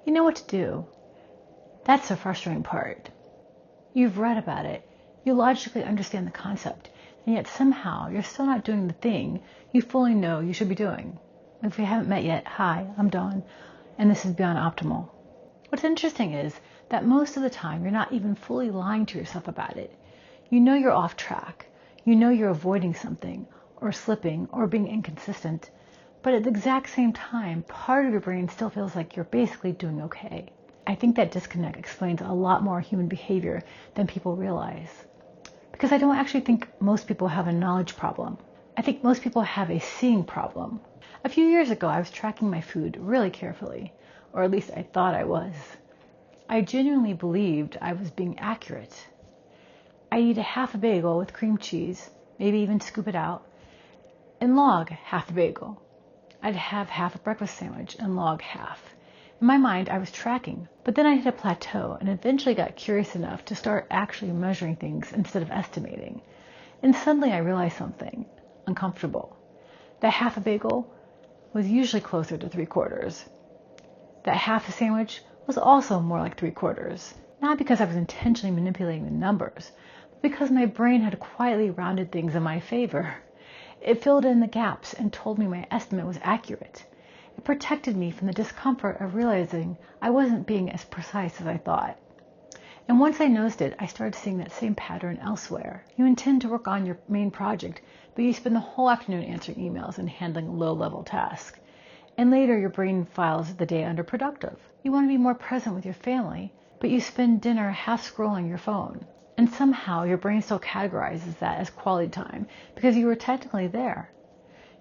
You know what to do. That's the frustrating part. You've read about it. You logically understand the concept, and yet somehow you're still not doing the thing you fully know you should be doing. If we haven't met yet, hi, I'm Dawn, and this is Beyond Optimal. What's interesting is that most of the time you're not even fully lying to yourself about it. You know you're off track. You know you're avoiding something, or slipping, or being inconsistent, but at the exact same time, part of your brain still feels like you're basically doing okay. I think that disconnect explains a lot more human behavior than people realize. Because I don't actually think most people have a knowledge problem. I think most people have a seeing problem. A few years ago, I was tracking my food really carefully, or at least I thought I was. I genuinely believed I was being accurate. I'd eat a half a bagel with cream cheese, maybe even scoop it out, and log half the bagel. I'd have half a breakfast sandwich and log half. In my mind, I was tracking, but then I hit a plateau and eventually got curious enough to start actually measuring things instead of estimating. And suddenly I realized something uncomfortable. That half a bagel was usually closer to 3/4. That half a sandwich was also more like 3/4. Not because I was intentionally manipulating the numbers, but because my brain had quietly rounded things in my favor. It filled in the gaps and told me my estimate was accurate. It protected me from the discomfort of realizing I wasn't being as precise as I thought. And once I noticed it, I started seeing that same pattern elsewhere. You intend to work on your main project, but you spend the whole afternoon answering emails and handling low-level tasks. And later your brain files the day under productive. You want to be more present with your family, but you spend dinner half scrolling your phone. And somehow your brain still categorizes that as quality time because you were technically there.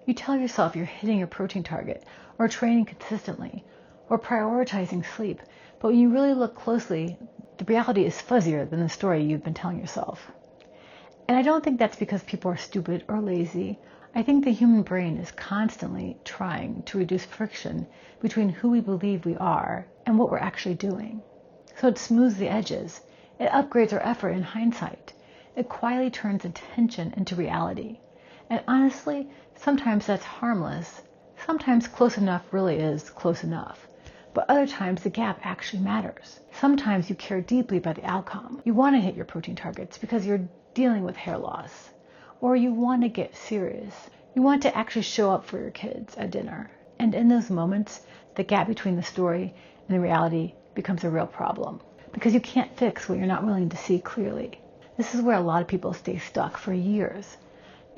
You tell yourself you're hitting your protein target, or training consistently, or prioritizing sleep, but when you really look closely, the reality is fuzzier than the story you've been telling yourself. And I don't think that's because people are stupid or lazy. I think the human brain is constantly trying to reduce friction between who we believe we are and what we're actually doing. So it smooths the edges. It upgrades our effort in hindsight. It quietly turns intention into reality. And honestly, sometimes that's harmless. Sometimes close enough really is close enough. But other times the gap actually matters. Sometimes you care deeply about the outcome. You want to hit your protein targets because you're dealing with hair loss. Or you want to get serious. You want to actually show up for your kids at dinner. And in those moments, the gap between the story and the reality becomes a real problem. Because you can't fix what you're not willing to see clearly. This is where a lot of people stay stuck for years.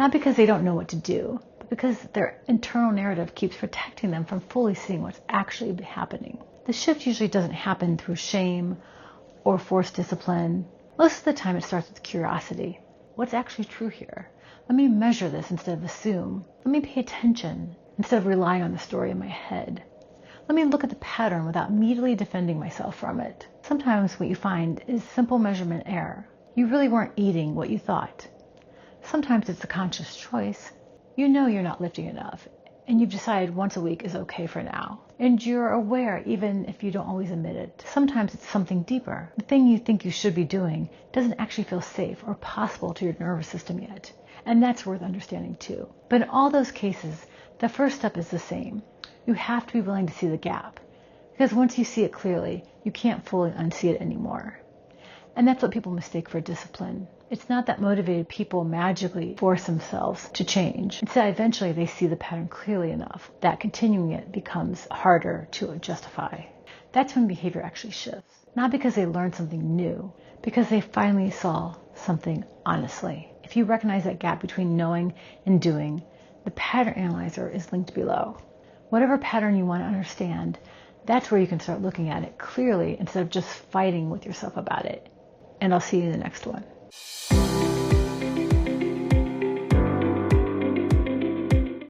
Not because they don't know what to do, but because their internal narrative keeps protecting them from fully seeing what's actually happening. The shift usually doesn't happen through shame or forced discipline. Most of the time it starts with curiosity. What's actually true here? Let me measure this instead of assume. Let me pay attention instead of relying on the story in my head. Let me look at the pattern without immediately defending myself from it. Sometimes what you find is simple measurement error. You really weren't eating what you thought. Sometimes it's a conscious choice. You know you're not lifting enough, and you've decided once a week is okay for now. And you're aware even if you don't always admit it. Sometimes it's something deeper. The thing you think you should be doing doesn't actually feel safe or possible to your nervous system yet. And that's worth understanding too. But in all those cases, the first step is the same. You have to be willing to see the gap. Because once you see it clearly, you can't fully unsee it anymore. And that's what people mistake for discipline. It's not that motivated people magically force themselves to change. Instead, eventually they see the pattern clearly enough that continuing it becomes harder to justify. That's when behavior actually shifts. Not because they learned something new, because they finally saw something honestly. If you recognize that gap between knowing and doing, the pattern analyzer is linked below. Whatever pattern you want to understand, that's where you can start looking at it clearly instead of just fighting with yourself about it. And I'll see you in the next one.